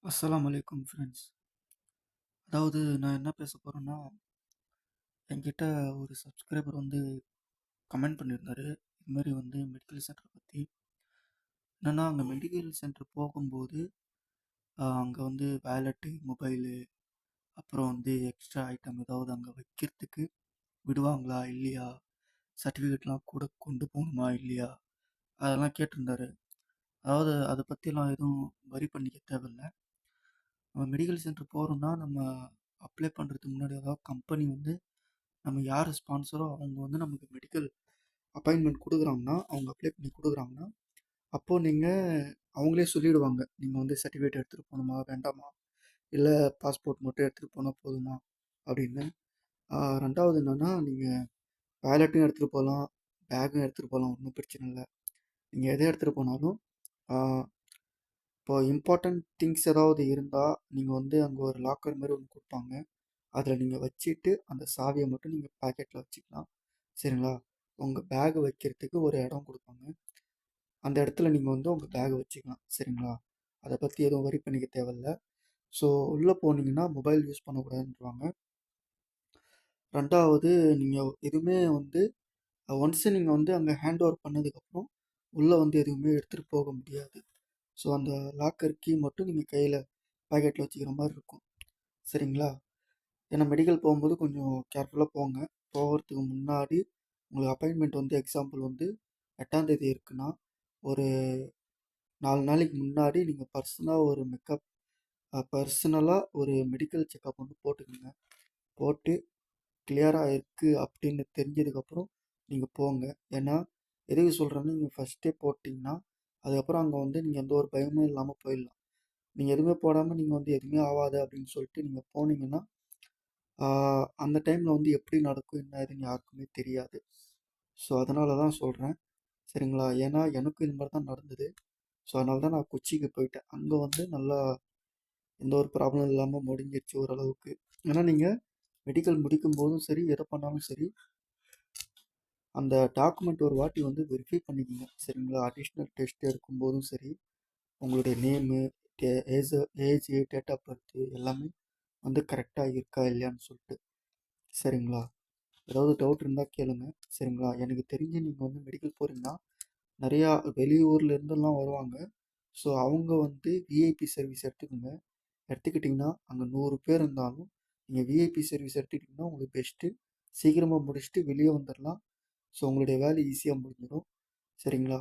அஸ்ஸலாமு அலைக்கும் ஃப்ரெண்ட்ஸ். அதாவது நான் என்ன பேச போறேன்னா, என்கிட்ட ஒரு சப்ஸ்கிரைபர் வந்து கமெண்ட் பண்ணியிருந்தாரு. இது மாரி வந்து மெடிக்கல் சென்டர் பத்தி. என்னன்னா, அங்க மெடிக்கல் சென்டர் போகும்போது, அங்க வந்து வேலெட்டு, மொபைலு, அப்புறம் வந்து எக்ஸ்ட்ரா ஐட்டம் ஏதாவது அங்க வைக்கிறதுக்கு விடுவாங்களா? இல்லையா? சர்டிஃபிகேட்லாம் கூட கொண்டு போணுமா? இல்லையா? அதெல்லாம் கேட்டிருந்தாரு. அதாவது அத பத்திலாம் எதுவும் வொரி பண்ணிக்க தேவையில்ல. நம்ம மெடிக்கல் சென்டர் போறோம்னா, நம்ம அப்ளை பண்றதுக்கு முன்னாடி அதாவது கம்பெனி வந்து நம்ம யார் ஸ்பான்சரோ அவங்க வந்து நமக்கு மெடிக்கல் அப்பாயின்மெண்ட் குடுக்குறாங்கன்னா, அவங்க அப்ளை பண்ணி குடுக்குறாங்கன்னா, அப்போ நீங்க அவங்களே சொல்லிடுவாங்க. நீங்க வந்து சர்டிஃபிகேட் எடுத்துட்டு போணுமா? வேண்டாமா? இல்ல பாஸ்போர்ட் மட்டும் எடுத்துட்டு போனா போதுமா? அப்படின்னு. 2வது என்னன்னா, நீங்க வேலட்டும் எடுத்துட்டு போலாம், பேக்கும் எடுத்துட்டு போலாம். ஒண்ணும் பிரச்சனை இல்ல. நீங்க எத எடுத்துட்டு போனாலும், ஆ இப்போ இம்பார்ட்டன்ட் திங்ஸ் ஏதாவது இருந்தா, நீங்க வந்து அங்க ஒரு லாக்கர் மாரி ஒண்ணு குடுப்பாங்க. அதுல நீங்க வச்சுட்டு, அந்த சாவிய மட்டும் நீங்க பாக்கெட்ல வச்சுக்கலாம். சரிங்களா? உங்க பேக் வைக்கிறதுக்கு ஒரு இடம் குடுப்பாங்க. அந்த இடத்துல நீங்க வந்து உங்க பேக வச்சுக்கலாம். சரிங்களா? அத பத்தி எதுவும் வொரி பண்ணிக்க தேவையில்ல. ஸோ உள்ள போனீங்கன்னா, மொபைல் யூஸ் பண்ணக்கூடாதுன்ருவாங்க. 2வது நீங்க எதுவுமே வந்து ஒன்ஸ் நீங்க வந்து அங்க ஹேண்ட் ஓவர் பண்ணதுக்கப்புறம், உள்ள வந்து எதுவுமே எடுத்துட்டு போக முடியாது. ஸோ அந்த லாக்கர் கீ மட்டும் நீங்க கையில பாக்கெட்ல வச்சுக்கிற மாரி இருக்கும். சரிங்களா? ஏன்னா மெடிக்கல் போகும்போது கொஞ்சம் கேர்ஃபுல்லா போங்க. போகறதுக்கு முன்னாடி உங்களுக்கு அப்பாயின்ட்மென்ட் வந்து எக்ஸாம்பிள் வந்து 8ஆம் தேதி இருக்குன்னா, ஒரு 4 நாளைக்கு முன்னாடி நீங்க பர்சனலா ஒரு மெடிக்கல் செக்கப் வந்து போட்டுக்கங்க. போட்டு கிளியரா இருக்கு அப்படின்னு தெரிஞ்சதுக்கப்புறம் நீங்க போங்க. ஏன்னா, எதுக்கு சொல்றேன்னா, நீங்க ஃபர்ஸ்ட்டே போட்டீங்கன்னா, அதுக்கப்புறம் அங்க வந்து நீங்க எந்த ஒரு பயமும் இல்லாம போயிடலாம். நீங்க எதுவுமே போடாம நீங்க வந்து எதுவுமே ஆவாது அப்படின்னு சொல்லிட்டு நீங்க போனீங்கன்னா, ஆ அந்த டைம்ல வந்து எப்படி நடக்கும், என்ன ஏதுன்னு யாருக்குமே தெரியாது. ஸோ அதனால தான் சொல்றேன். சரிங்களா? ஏன்னா எனக்கும் இது மாரி தான் நடந்தது. ஸோ அதனால தான் நான் கொச்சிக்கு போயிட்டேன். அங்க வந்து நல்லா எந்த ஒரு ப்ராப்ளம் இல்லாம முடிஞ்சிருச்சு ஓரளவுக்கு. ஏன்னா நீங்க மெடிக்கல் முடிக்கும்போதும் சரி, எத பண்ணாலும் சரி, அந்த டாக்குமெண்ட் ஒரு வாட்டி வந்து வெரிஃபை பண்ணிக்கங்க. சரிங்களா? அடிஷ்னல் டெஸ்ட் எடுக்கும்போதும் சரி, உங்களுடைய name, day age age, date of birth எல்லாமே வந்து கரெக்ட்டா இருக்கா இல்லையான்னு சொல்லிட்டு. சரிங்களா? ஏதாவது டவுட் இருந்தா கேளுங்க. சரிங்களா? எனக்கு தெரிஞ்சு நீங்க வந்து மெடிக்கல் போறீங்கன்னா, நெறையா வெளியூர்ல இருந்தெல்லாம் வருவாங்க. ஸோ அவங்க வந்து விஐபி சர்வீஸ் எடுத்துக்கங்க. எடுத்துக்கிட்டிங்கன்னா, அங்க 100 பேர் இருந்தாலும், நீங்க விஐபி சர்வீஸ் எடுத்துக்கிட்டிங்கன்னா உங்களுக்கு பெஸ்ட்டு. சீக்கிரமா முடிச்சுட்டு வெளிய வந்துரலாம். ஸோ உங்களுடைய வேலை ஈஸியா முடிஞ்சிடும். சரிங்களா?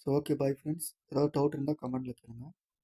So okay bye friends. ஏதாவது டவுட் இருந்தா கமெண்ட்ல கேளுங்க.